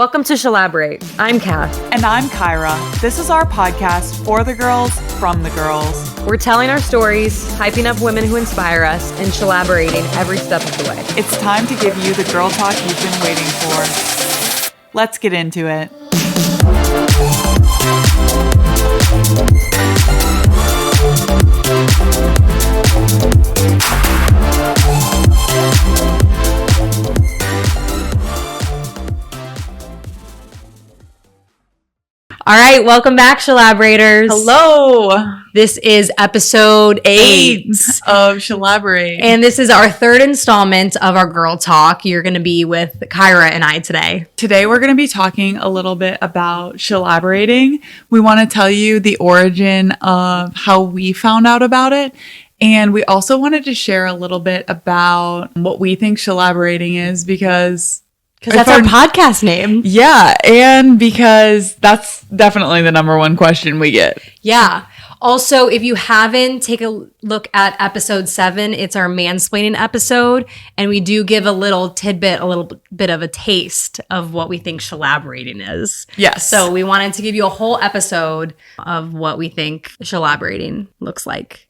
Welcome to Shelaborate. I'm Kath. And I'm Kyra. This is our podcast for the girls, from the girls. We're telling our stories, hyping up women who inspire us, and shelaborating every step of the way. It's time to give you the girl talk you've been waiting for. Let's get into it. All right, welcome back, Shelaborators. Hello. This is episode 8 of Shelaborate. And this is our third installment of our girl talk. You're going to be with Kyra and I today. Today we're going to be talking a little bit about shelaborating. We want to tell you the origin of how we found out about it. And we also wanted to share a little bit about what we think shelaborating is because that's our podcast name. Yeah, and because that's definitely the number one question we get. Yeah. Also, if you haven't, take a look at episode 7. It's our mansplaining episode. And we do give a little tidbit, a little bit of a taste of what we think shelaborating is. Yes. So we wanted to give you a whole episode of what we think shelaborating looks like.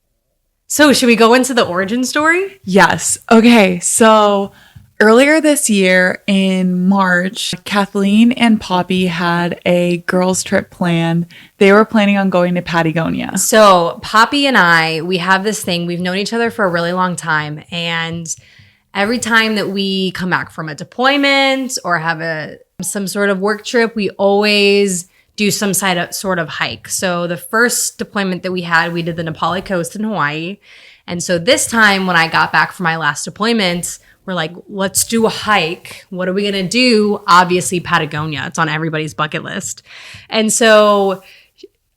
So should we go into the origin story? Yes. Okay, so earlier this year in March, Kathleen and Poppy had a girls' trip planned. They were planning on going to Patagonia. So Poppy and I, we have this thing. We've known each other for a really long time. And every time that we come back from a deployment or have some sort of work trip, we always do some sort of hike. So the first deployment that we had, we did the Nepali coast in Hawaii. And so this time when I got back from my last deployment, we're like, let's do a hike. What are we going to do? Obviously, Patagonia. It's on everybody's bucket list. And so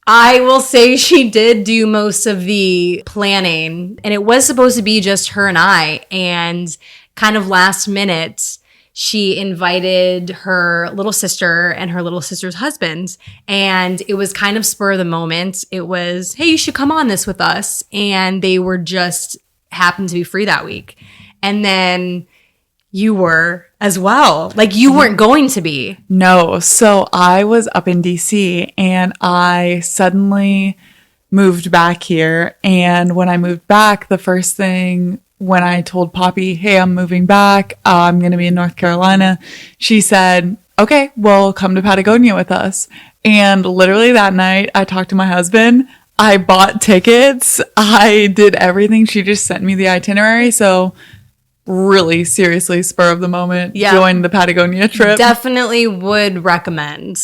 I will say she did do most of the planning. And it was supposed to be just her and I. And kind of last minute, she invited her little sister and her little sister's husband. And it was kind of spur of the moment. It was, hey, you should come on this with us. And they were just happened to be free that week. And then you were as well. Like you weren't going to be. No. So I was up in DC and I suddenly moved back here. And when I moved back, the first thing when I told Poppy, hey, I'm moving back, I'm going to be in North Carolina, she said, okay, well, come to Patagonia with us. And literally that night I talked to my husband. I bought tickets. I did everything. She just sent me the itinerary. So really seriously spur of the moment, join the Patagonia trip. Definitely would recommend.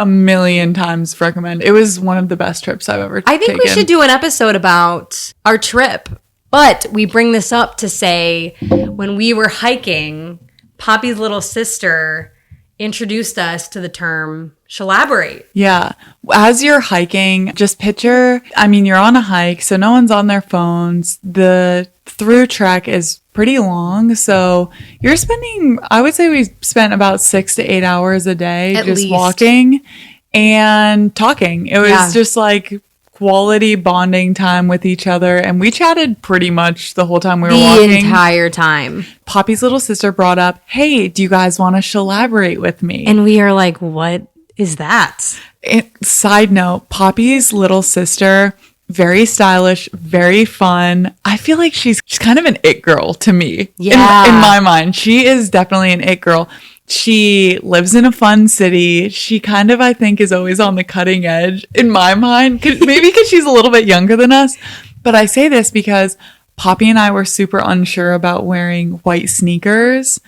A million times recommend. It was one of the best trips I've ever taken. I think we should do an episode about our trip. But we bring this up to say when we were hiking, Poppy's little sister introduced us to the term shelaborate. Yeah. As you're hiking, just picture, you're on a hike, so no one's on their phones. The through trek is pretty long. So you're spending, I would say we spent about 6 to 8 hours a day at just least walking and talking. It was just like quality bonding time with each other. And we chatted pretty much the whole time we were walking. The entire time. Poppy's little sister brought up, hey, do you guys want to shelaborate with me? And we are like, what is that? Side note, Poppy's little sister, very stylish, very fun. I feel like she's kind of an it girl to me. Yeah. In my mind, she is definitely an it girl. She lives in a fun city. She kind of, I think, is always on the cutting edge in my mind. Maybe because she's a little bit younger than us. But I say this because Poppy and I were super unsure about wearing white sneakers.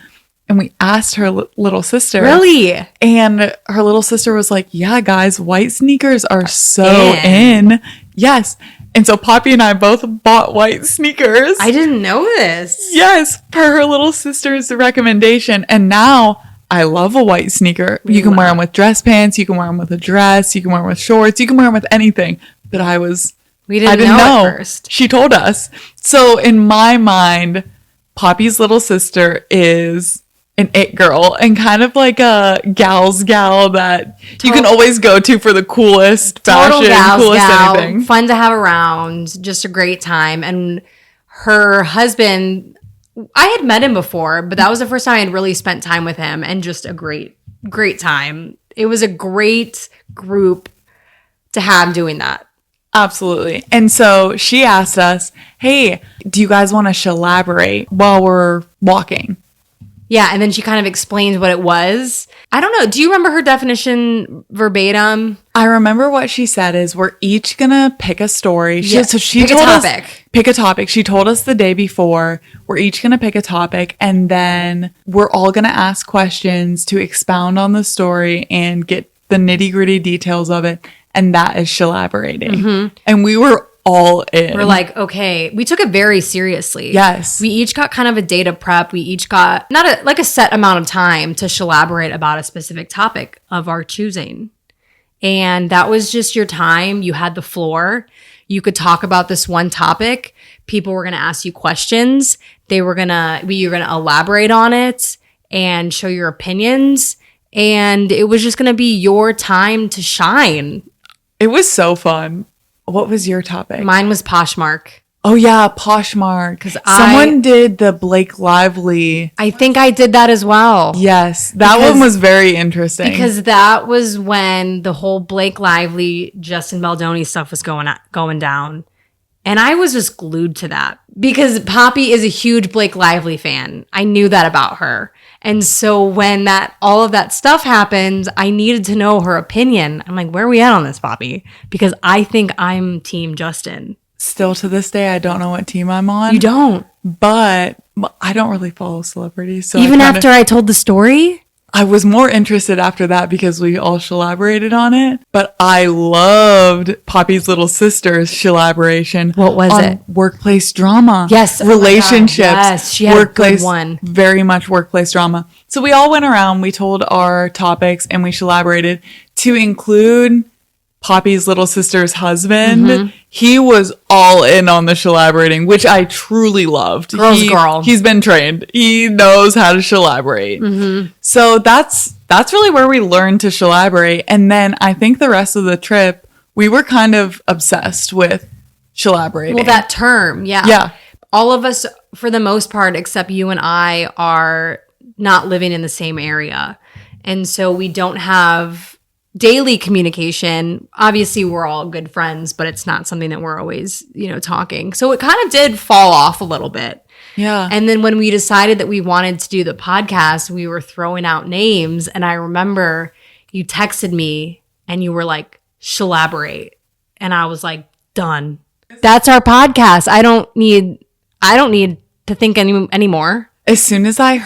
And we asked her little sister. Really? And her little sister was like, yeah, guys, white sneakers are so in. Yes. And so Poppy and I both bought white sneakers. I didn't know this. Yes, per her little sister's recommendation. And now I love a white sneaker. You can wear them with dress pants. You can wear them with a dress. You can wear them with shorts. You can wear them with anything. But I didn't know at first. She told us. So in my mind, Poppy's little sister is an it girl and kind of like a gal's gal that you can always go to for the coolest fashion, coolest anything. Fun to have around, just a great time. And her husband, I had met him before, but that was the first time I had really spent time with him, and just a great great time. It was a great group to have doing that. Absolutely. And so she asked us, hey, do you guys want to shelaborate while we're walking? Yeah, and then she kind of explained what it was. I don't know. Do you remember her definition verbatim? I remember what she said is we're each going to pick a story. So she pick a told topic. us, pick a topic. She told us the day before, we're each going to pick a topic, and then we're all going to ask questions to expound on the story and get the nitty-gritty details of it. And that is shelaborating. Mm-hmm. And we were all in. We're like, okay, we took it very seriously. Yes. We each got kind of a data prep. We each got not a set amount of time to shelaborate about a specific topic of our choosing. And that was just your time. You had the floor. You could talk about this one topic. People were going to ask you questions. You were going to elaborate on it and show your opinions. And it was just going to be your time to shine. It was so fun. What was your topic? Mine was Poshmark. Oh, yeah, Poshmark. Because someone did the Blake Lively. I think I did that as well. Yes, that one was very interesting. Because that was when the whole Blake Lively, Justin Baldoni stuff was going down. And I was just glued to that. Because Poppy is a huge Blake Lively fan. I knew that about her. And so when all of that stuff happened, I needed to know her opinion. I'm like, where are we at on this, Poppy? Because I think I'm Team Justin. Still to this day, I don't know what team I'm on. You don't? But I don't really follow celebrities. So even after I told the story? I was more interested after that because we all shelaborated on it. But I loved Poppy's little sister's shelaboration. What was it? Workplace drama. Yes. Relationships. Yes, she had a good one. Very much workplace drama. So we all went around, we told our topics, and we shelaborated to include Poppy's little sister's husband. Mm-hmm. He was all in on the shelaborating, which I truly loved. Girl. He's been trained. He knows how to shelaborate. Mm-hmm. So that's really where we learned to shelaborate. And then I think the rest of the trip, we were kind of obsessed with shelaborating. Well, that term, yeah. Yeah. All of us, for the most part, except you and I, are not living in the same area. And so we don't have daily communication. Obviously, we're all good friends, but it's not something that we're always, talking. So it kind of did fall off a little bit. Yeah. And then when we decided that we wanted to do the podcast, we were throwing out names. And I remember you texted me and you were like, shelaborate. And I was like, done. That's our podcast. I don't need to think anymore. As soon as I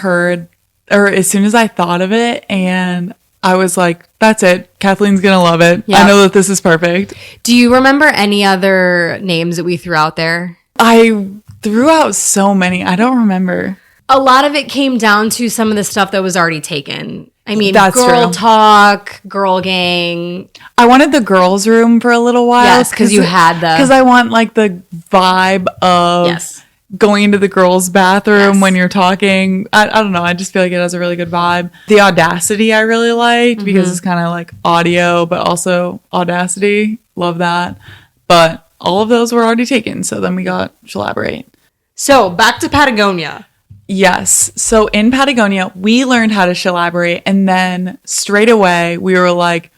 thought of it, and I was like, that's it. Kathleen's going to love it. Yep. I know that this is perfect. Do you remember any other names that we threw out there? I threw out so many. I don't remember. A lot of it came down to some of the stuff that was already taken. I mean, that's girl true. talk, girl gang. I wanted the girls' room for a little while. Yes, because you had because I want like the vibe of going into the girls' bathroom when you're talking. I don't know. I just feel like it has a really good vibe. The Audacity I really liked because it's kind of like audio, but also Audacity. Love that. But all of those were already taken. So then we got Shelaborate. So back to Patagonia. Yes. So in Patagonia, we learned how to shelaborate. And then straight away, we were like,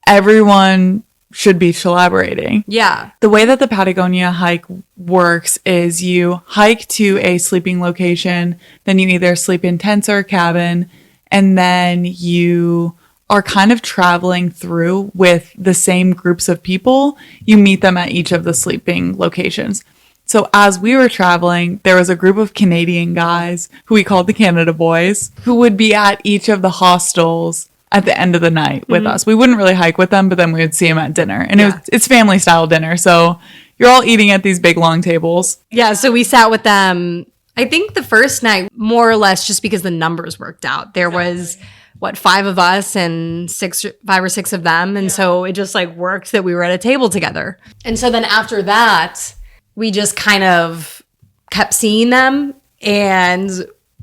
everyone should be shelaborating. Yeah. The way that the Patagonia hike works is you hike to a sleeping location, then you either sleep in tents or a cabin, and then you are kind of traveling through with the same groups of people. You meet them at each of the sleeping locations. So as we were traveling, there was a group of Canadian guys who we called the Canada Boys who would be at each of the hostels at the end of the night with us. We wouldn't really hike with them, but then we would see them at dinner. And it's family style dinner. So you're all eating at these big long tables. Yeah. So we sat with them, I think the first night, more or less just because the numbers worked out. There was, 5 of us and 5 or 6 of them. And so it just like worked that we were at a table together. And so then after that, we just kind of kept seeing them and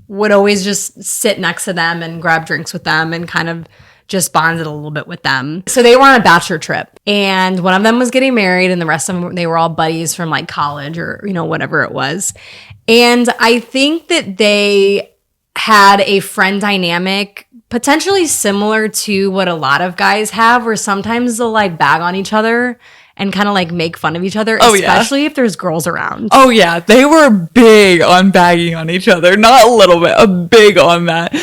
would always just sit next to them and grab drinks with them and kind of just bonded a little bit with them. So they were on a bachelor trip and one of them was getting married and the rest of them, they were all buddies from like college or, whatever it was. And I think that they had a friend dynamic potentially similar to what a lot of guys have, where sometimes they'll like bag on each other and kind of like make fun of each other, especially if there's girls around. Oh yeah, they were big on bagging on each other. Not a little bit, a big on that.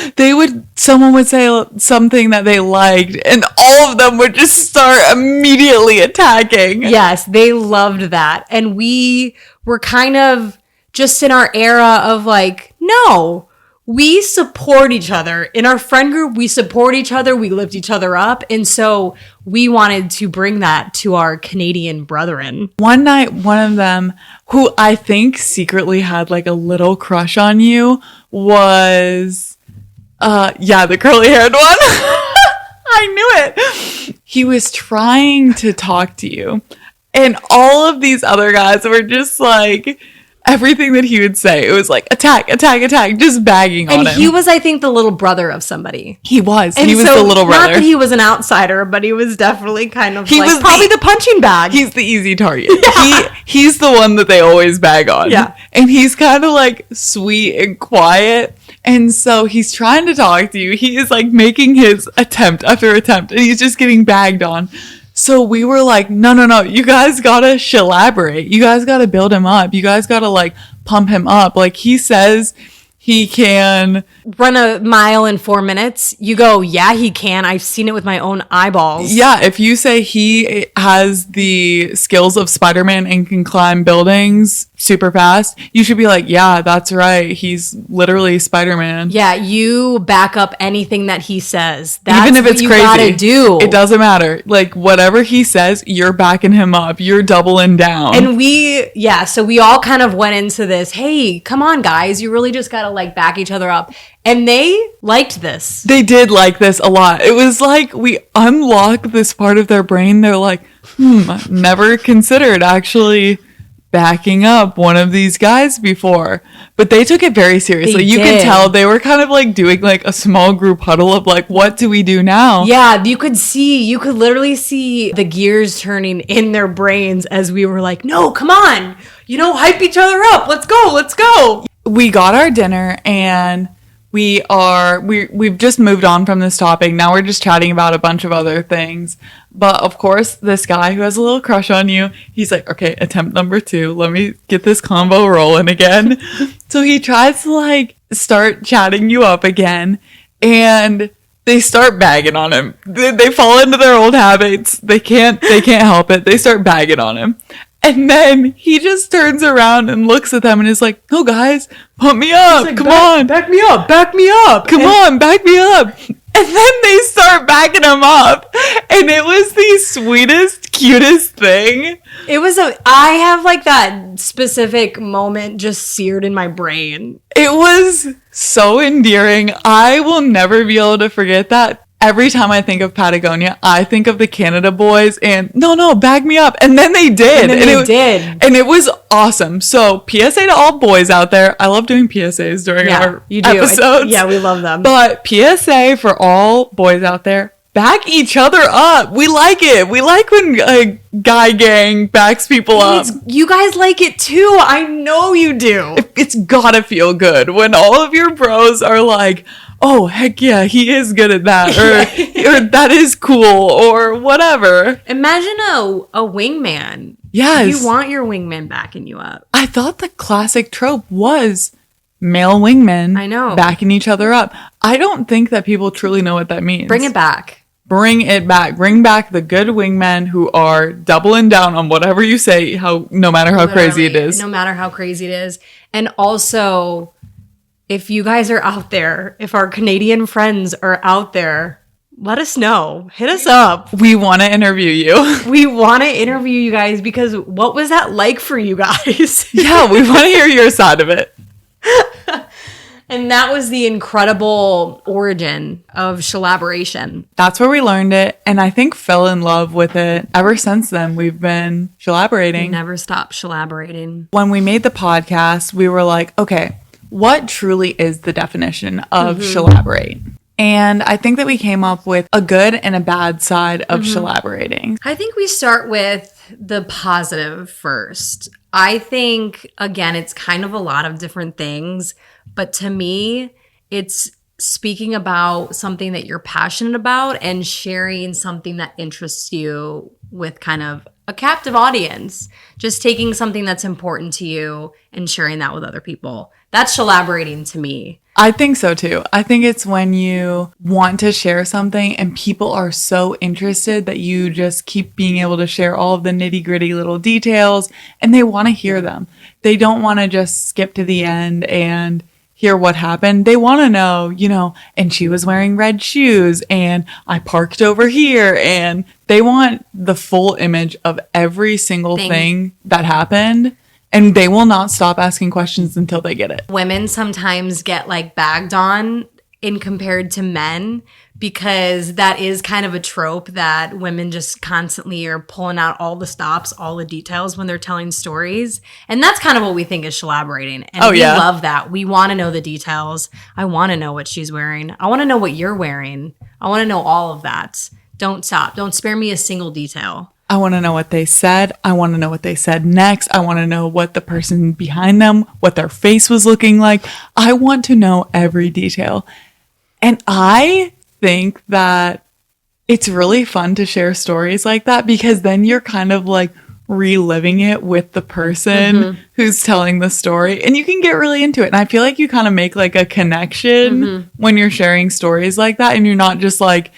Someone would say something that they liked and all of them would just start immediately attacking. Yes, they loved that. And we were kind of just in our era of like, no, we support each other. In our friend group, we support each other. We lift each other up. And so we wanted to bring that to our Canadian brethren. One night, one of them, who I think secretly had like a little crush on you, was, the curly haired one. I knew it. He was trying to talk to you. And all of these other guys were just like, everything that he would say, it was like attack, attack, attack, just bagging on him. And he was, I think, the little brother of somebody. He was. He was the little brother. Not that he was an outsider, but he was definitely kind of was probably the punching bag. He's the easy target. Yeah. He's the one that they always bag on. Yeah. And he's kind of like sweet and quiet. And so he's trying to talk to you. He is like making his attempt after attempt, and he's just getting bagged on. So we were like, no, you guys gotta shelaborate. You guys gotta build him up. You guys gotta like pump him up. Like he says he can run a mile in 4 minutes. You go, yeah, he can. I've seen it with my own eyeballs. Yeah, if you say he has the skills of Spider-Man and can climb buildings super fast, you should be like, yeah, that's right. He's literally Spider-Man. Yeah, you back up anything that he says. That's even if it's what you crazy. Gotta do. It doesn't matter. Like whatever he says, you're backing him up. You're doubling down. And so we all kind of went into this, hey, come on, guys. You really just gotta like back each other up. And they liked this. They did like this a lot. It was like we unlocked this part of their brain. They're like, never considered actually backing up one of these guys before. But they took it very seriously. You could tell they were kind of like doing like a small group huddle of like, what do we do now? Yeah, you could literally see the gears turning in their brains as we were like, no, come on, hype each other up. Let's go. We got our dinner and we've just moved on from this topic. Now we're just chatting about a bunch of other things. But of course, this guy who has a little crush on you, he's like, okay, attempt number 2. Let me get this combo rolling again. So he tries to like start chatting you up again, and they start bagging on him. They fall into their old habits. They can't help it. They start bagging on him. And then he just turns around and looks at them and is like, no, guys, pump me up. Like, come on. Back me up. Come on, back me up. And then they start backing him up. And it was the sweetest, cutest thing. I have like that specific moment just seared in my brain. It was so endearing. I will never be able to forget that. Every time I think of Patagonia, I think of the Canada boys and no, back me up. And then they did. And it was awesome. So PSA to all boys out there. I love doing PSAs during our episodes. We love them. But PSA for all boys out there, back each other up. We like it. We like when a guy gang backs people up. You guys like it too. I know you do. It's gotta feel good when all of your bros are like, oh, heck yeah, he is good at that, or that is cool, or whatever. Imagine a wingman. Yes. You want your wingman backing you up. I thought the classic trope was male wingmen backing each other up. I don't think that people truly know what that means. Bring it back. Bring it back. Bring back the good wingmen who are doubling down on whatever you say, no matter how crazy it is. No matter how crazy it is. And also, if you guys are out there, if our Canadian friends are out there, let us know. Hit us up. We want to interview you. We want to interview you guys because what was that like for you guys? Yeah, we want to hear your side of it. And that was the incredible origin of shelaboration. That's where we learned it. And I think fell in love with it. Ever since then, we've been shelaborating. Never stop shelaborating. When we made the podcast, we were like, okay, what truly is the definition of shelaborate? And I think that we came up with a good and a bad side of shelaborating. I think we start with the positive first. I think, again, it's kind of a lot of different things. But to me, It's speaking about something that you're passionate about and sharing something that interests you with kind of a captive audience. Just taking something that's important to you and sharing that with other people. That's shelaborating to me. I think so too. I think it's when you want to share something and people are so interested that you just keep being able to share all of the nitty-gritty little details and they want to hear them. They don't want to just skip to the end and hear what happened. They want to know, and she was wearing red shoes and I parked over here, and they want the full image of every single thing that happened. And they will not stop asking questions until they get it. Women sometimes get like bagged on in compared to men because that is kind of a trope that women just constantly are pulling out all the stops, all the details when they're telling stories. And that's kind of what we think is shelaborating. And we love that. We want to know the details. I want to know what she's wearing. I want to know what you're wearing. I want to know all of that. Don't stop. Don't spare me a single detail. I want to know what they said. I want to know what they said next. I want to know what the person behind them, what their face was looking like. I want to know every detail. And I think that it's really fun to share stories like that because then you're kind of like reliving it with the person who's telling the story, and you can get really into it. And I feel like you kind of make like a connection when you're sharing stories like that, and you're not just like,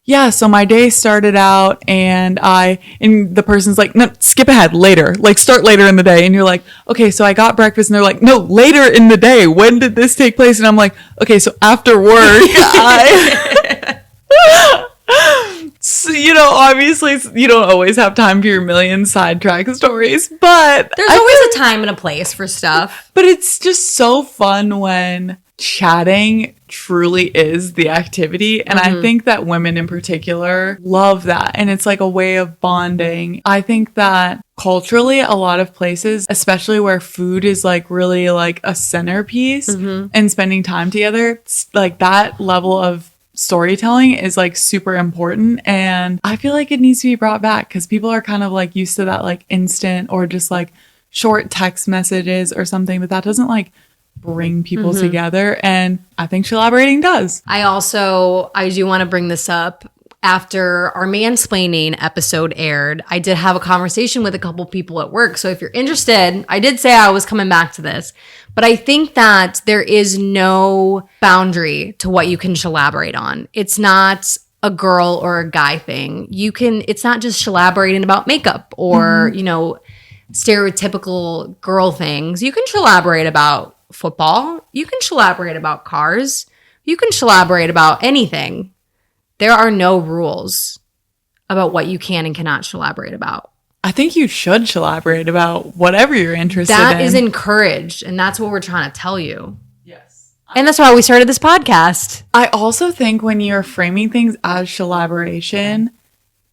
yeah, so my day started out and the person's like, no, skip ahead later, like start later in the day. And you're like, okay, so I got breakfast, and they're like, no, later in the day. When did this take place? And I'm like, okay, so after work, so, obviously you don't always have time for your million sidetrack stories, but there's always a time and a place for stuff. But it's just so fun when chatting truly is the activity. And I think that women in particular love that. And it's like a way of bonding. I think that culturally, a lot of places, especially where food is like really like a centerpiece and spending time together, it's like that level of storytelling is like super important. And I feel like it needs to be brought back because people are kind of like used to that like instant or just like short text messages or something, but that doesn't like bring people together. And I think shelaborating does. I do want to bring this up. After our mansplaining episode aired, I did have a conversation with a couple people at work. So if you're interested, I did say I was coming back to this, but I think that there is no boundary to what you can shelaborate on. It's not a girl or a guy thing. It's not just shelaborating about makeup or, stereotypical girl things. You can shelaborate about football. You can shelaborate about cars. You can shelaborate about anything. There are no rules about what you can and cannot shelaborate about. I think you should shelaborate about whatever you're interested in. That is encouraged, and that's what we're trying to tell you. Yes. And that's why we started this podcast. I also think when you're framing things as shelaboration,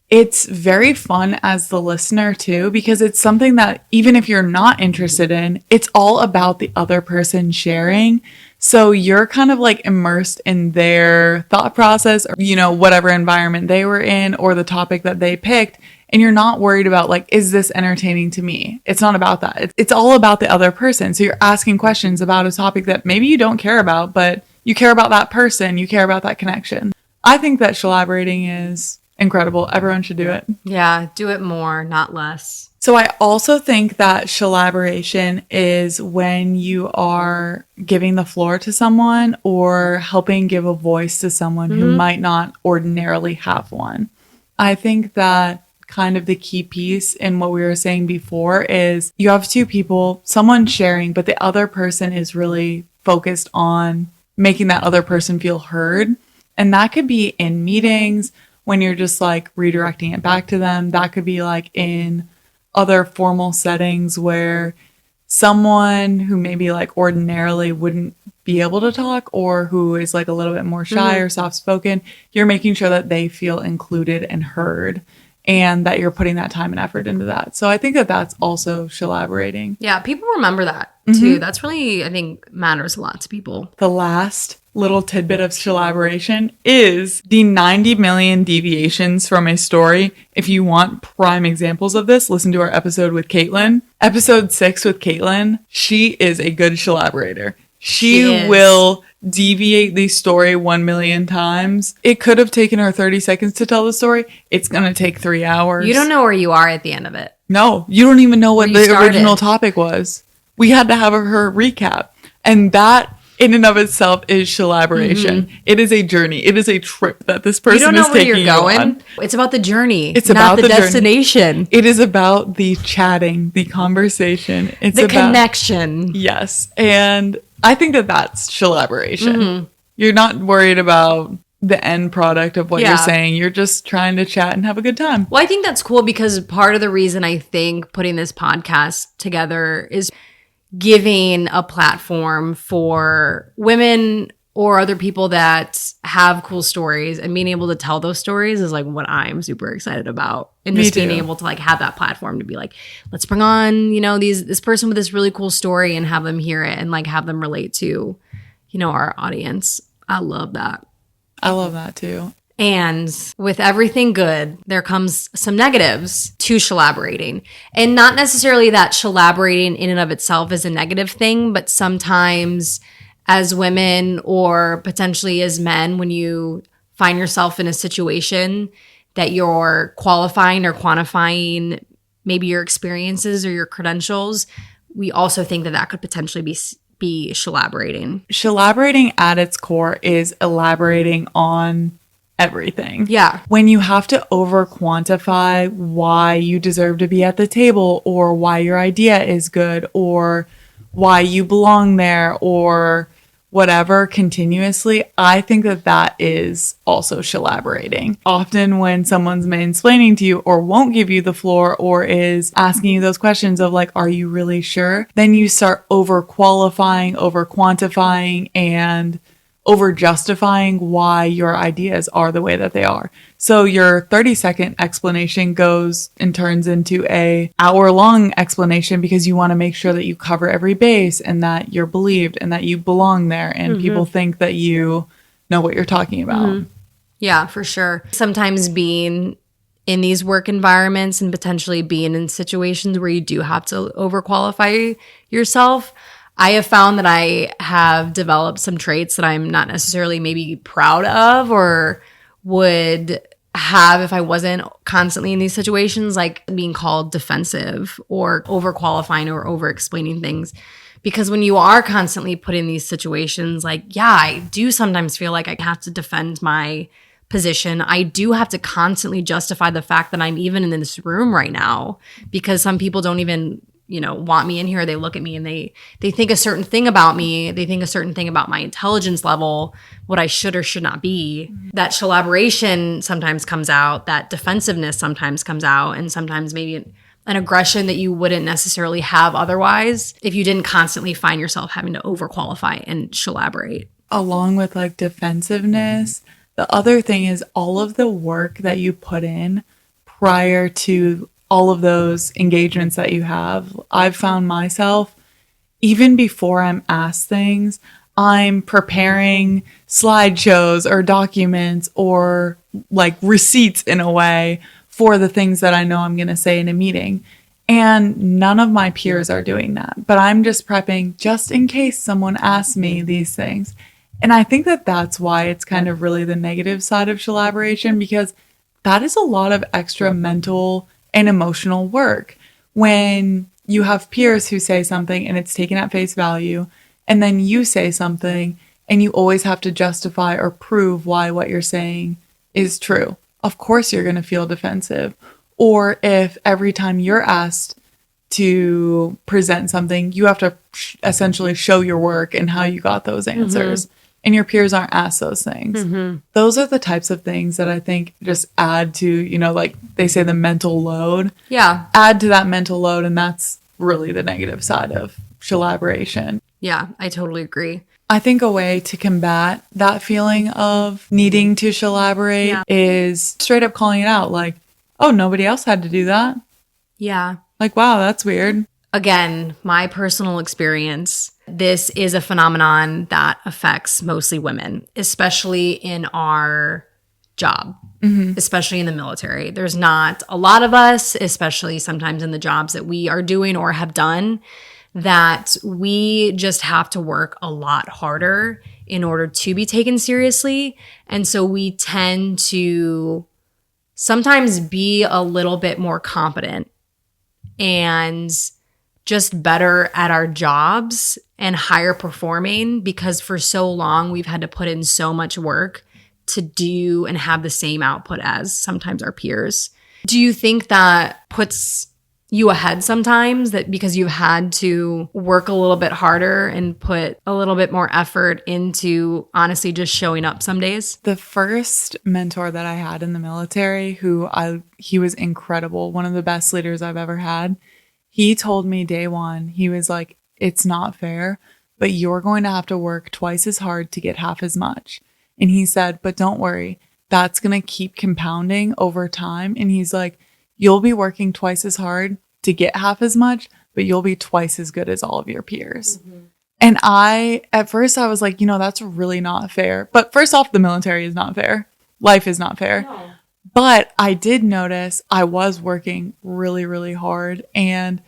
it's very fun as the listener too, because it's something that even if you're not interested in, it's all about the other person sharing. So you're kind of like immersed in their thought process or, whatever environment they were in or the topic that they picked. And you're not worried about like, is this entertaining to me? It's not about that. It's all about the other person. So you're asking questions about a topic that maybe you don't care about, but you care about that person. You care about that connection. I think that shelaborating is incredible. Everyone should do it. Yeah, do it more, not less. So I also think that shelaboration is when you are giving the floor to someone or helping give a voice to someone who might not ordinarily have one. I think that kind of the key piece in what we were saying before is you have two people, someone sharing, but the other person is really focused on making that other person feel heard. And that could be in meetings when you're just like redirecting it back to them. That could be like in other formal settings where someone who maybe like ordinarily wouldn't be able to talk or who is like a little bit more shy or soft-spoken, you're making sure that they feel included and heard and that you're putting that time and effort into that. So I think that that's also shelaborating. Yeah, people remember that too. That's really, I think, matters a lot to people. The last little tidbit of shelaboration is the 90 million deviations from a story. If you want prime examples of this, listen to our episode with Caitlin. Episode 6 with Caitlin. She is a good shelaborator. She will deviate the story 1 million times. It could have taken her 30 seconds to tell the story. It's going to take 3 hours. You don't know where you are at the end of it. No, you don't even know what the started. original topic was. We had to have her recap. And that in and of itself is shelaboration. Mm-hmm. It is a journey. It is a trip that this person is taking you on. You don't know where you're going. It's about the journey. It's not about the destination. Journey. It is about the chatting, the conversation. It's the connection. Yes. And I think that that's shelaboration. Mm-hmm. You're not worried about the end product of what you're saying. You're just trying to chat and have a good time. Well, I think that's cool because part of the reason I think putting this podcast together is giving a platform for women or other people that have cool stories, and being able to tell those stories is like what I'm super excited about. And just being able to like have that platform to be like, let's bring on, you know, this person with this really cool story and have them hear it and like have them relate to, you know, our audience. I love that. I love that too. And with everything good, there comes some negatives to shelaborating. And not necessarily that shelaborating in and of itself is a negative thing, but sometimes as women or potentially as men, when you find yourself in a situation that you're qualifying or quantifying maybe your experiences or your credentials, we also think that that could potentially be shelaborating. Shelaborating at its core is elaborating on everything. Yeah. When you have to over quantify why you deserve to be at the table, or why your idea is good, or why you belong there, or whatever continuously, I think that that is also shelaborating. Often when someone's mansplaining to you or won't give you the floor or is asking you those questions of like, are you really sure? Then you start over qualifying, over quantifying, and over justifying why your ideas are the way that they are. So your 30-second explanation goes and turns into a hour-long explanation because you want to make sure that you cover every base and that you're believed and that you belong there and people think that you know what you're talking about. Mm-hmm. Yeah, for sure. Sometimes being in these work environments and potentially being in situations where you do have to overqualify yourself, I have found that I have developed some traits that I'm not necessarily maybe proud of or would have if I wasn't constantly in these situations, like being called defensive or overqualifying or over explaining things. Because when you are constantly put in these situations, like, yeah, I do sometimes feel like I have to defend my position. I do have to constantly justify the fact that I'm even in this room right now, because some people don't even, you know, want me in here. They look at me and they think a certain thing about me. They think a certain thing about my intelligence level, what I should or should not be. Mm-hmm. That shelaboration sometimes comes out, that defensiveness sometimes comes out, and sometimes maybe an aggression that you wouldn't necessarily have otherwise if you didn't constantly find yourself having to overqualify and shelaborate. Along with like defensiveness, the other thing is all of the work that you put in prior to all of those engagements that you have. I've found myself, even before I'm asked things, I'm preparing slideshows or documents or like receipts in a way for the things that I know I'm going to say in a meeting. And none of my peers are doing that, but I'm just prepping just in case someone asks me these things. And I think that that's why it's kind of really the negative side of shelaboration, because that is a lot of extra mental and emotional work when you have peers who say something and it's taken at face value, and then you say something and you always have to justify or prove why what you're saying is true. Of course you're going to feel defensive. Or if every time you're asked to present something, you have to essentially show your work and how you got those answers. Mm-hmm. And your peers aren't asked those things. Mm-hmm. Those are the types of things that I think just add to, you know, like they say the mental load. Yeah. Add to that mental load. And that's really the negative side of shelaboration. Yeah, I totally agree. I think a way to combat that feeling of needing to shelaborate is straight up calling it out. Like, oh, nobody else had to do that. Yeah. Like, wow, that's weird. Again, my personal experience, this is a phenomenon that affects mostly women, especially in our job, especially in the military. There's not a lot of us, especially sometimes in the jobs that we are doing or have done, that we just have to work a lot harder in order to be taken seriously. And so we tend to sometimes be a little bit more competent and just better at our jobs and higher performing because for so long we've had to put in so much work to do and have the same output as sometimes our peers. Do you think that puts you ahead sometimes, that because you've had to work a little bit harder and put a little bit more effort into honestly just showing up some days? The first mentor that I had in the military, he was incredible, one of the best leaders I've ever had. He told me day one, he was like, it's not fair, but you're going to have to work twice as hard to get half as much. And he said, but don't worry, that's going to keep compounding over time. And he's like, you'll be working twice as hard to get half as much, but you'll be twice as good as all of your peers. Mm-hmm. And at first I was like, that's really not fair. But first off, the military is not fair. Life is not fair. No. But I did notice I was working really, really hard. And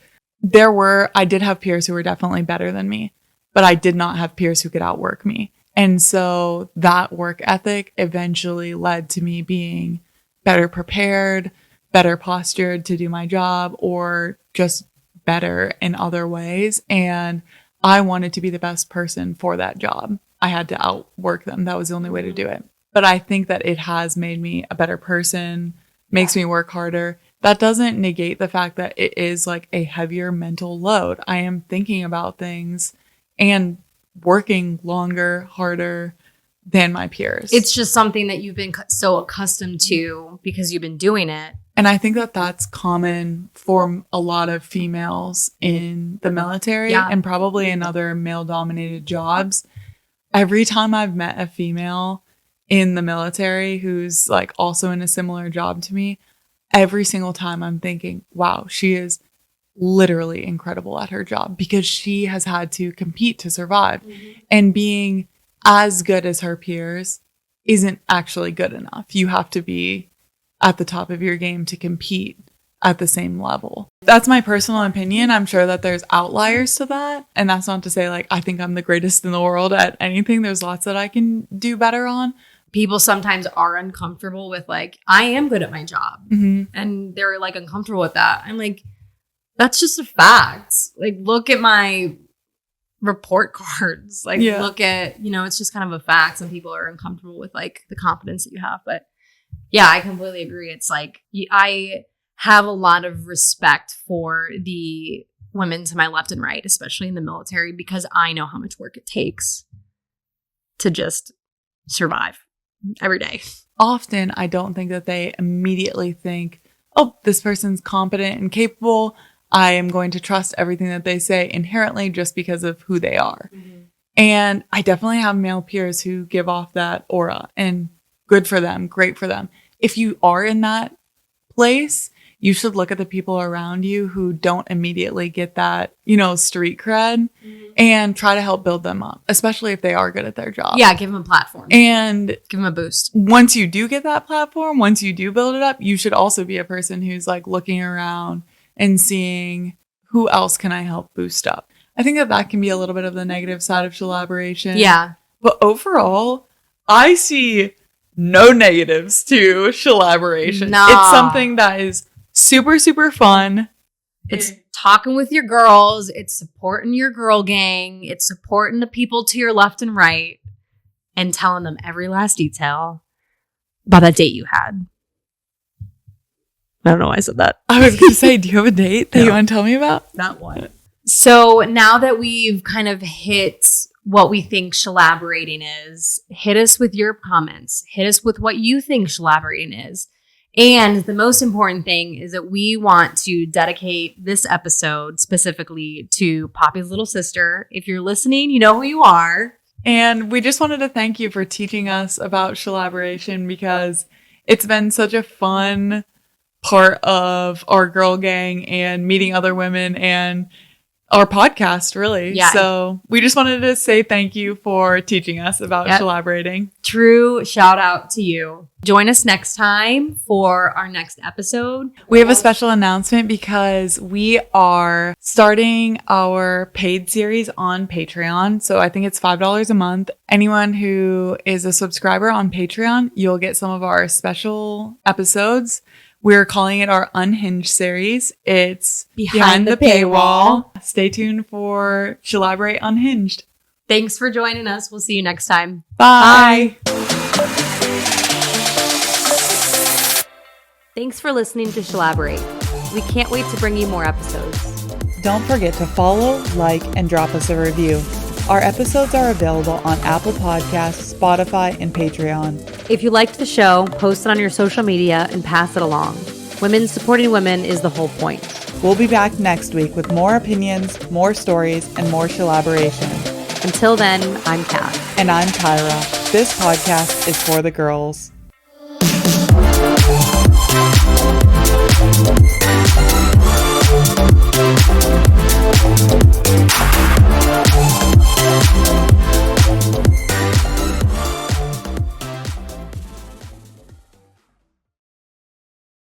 I did have peers who were definitely better than me, but I did not have peers who could outwork me. And so that work ethic eventually led to me being better prepared, better postured to do my job, or just better in other ways. And I wanted to be the best person for that job. I had to outwork them. That was the only way to do it. But I think that it has made me a better person, makes me work harder. That doesn't negate the fact that it is like a heavier mental load. I am thinking about things and working longer, harder than my peers. It's just something that you've been so accustomed to because you've been doing it. And I think that that's common for a lot of females in the military and probably in other male-dominated jobs. Every time I've met a female in the military who's like also in a similar job to me, every single time I'm thinking, wow, she is literally incredible at her job because she has had to compete to survive. Mm-hmm. And being as good as her peers isn't actually good enough. You have to be at the top of your game to compete at the same level. That's my personal opinion. I'm sure that there's outliers to that. And that's not to say like I think I'm the greatest in the world at anything. There's lots that I can do better on. People sometimes are uncomfortable with like, I am good at my job. Mm-hmm. And they're like uncomfortable with that. I'm like, that's just a fact. Like, look at my report cards. Like, look at, it's just kind of a fact. Some people are uncomfortable with like the confidence that you have. But yeah, I completely agree. It's like, I have a lot of respect for the women to my left and right, especially in the military, because I know how much work it takes to just survive every day. Often, I don't think that they immediately think, oh, this person's competent and capable. I am going to trust everything that they say inherently just because of who they are. Mm-hmm. And I definitely have male peers who give off that aura, and good for them, great for them. If you are in that place, you should look at the people around you who don't immediately get that, street cred, and try to help build them up, especially if they are good at their job. Yeah, give them a platform. And give them a boost. Once you do get that platform, once you do build it up, you should also be a person who's like looking around and seeing who else can I help boost up. I think that can be a little bit of the negative side of shelaboration. Yeah. But overall, I see no negatives to shelaboration. No. It's something that is super, super fun. It's talking with your girls. It's supporting your girl gang. It's supporting the people to your left and right and telling them every last detail about that date you had. I don't know why I said that. I was going to say, do you have a date that you want to tell me about? Not one. So now that we've kind of hit what we think shelaborating is, hit us with your comments. Hit us with what you think shelaborating is. And the most important thing is that we want to dedicate this episode specifically to Poppy's little sister. If you're listening, you know who you are. And we just wanted to thank you for teaching us about shelaboration because it's been such a fun part of our girl gang and meeting other women and our podcast, really. Yeah. So we just wanted to say thank you for teaching us about shelaborating. True shout out to you. Join us next time for our next episode. We have a special announcement because we are starting our paid series on Patreon. So I think it's $5 a month. Anyone who is a subscriber on Patreon, you'll get some of our special episodes. We're calling it our Unhinged series. It's behind the paywall. Stay tuned for Shelaborate Unhinged. Thanks for joining us. We'll see you next time. Bye. Thanks for listening to Shelaborate. We can't wait to bring you more episodes. Don't forget to follow, like, and drop us a review. Our episodes are available on Apple Podcasts, Spotify, and Patreon. If you liked the show, post it on your social media and pass it along. Women supporting women is the whole point. We'll be back next week with more opinions, more stories, and more shelaboration. Until then, I'm Kath. And I'm Kyra. This podcast is for the girls.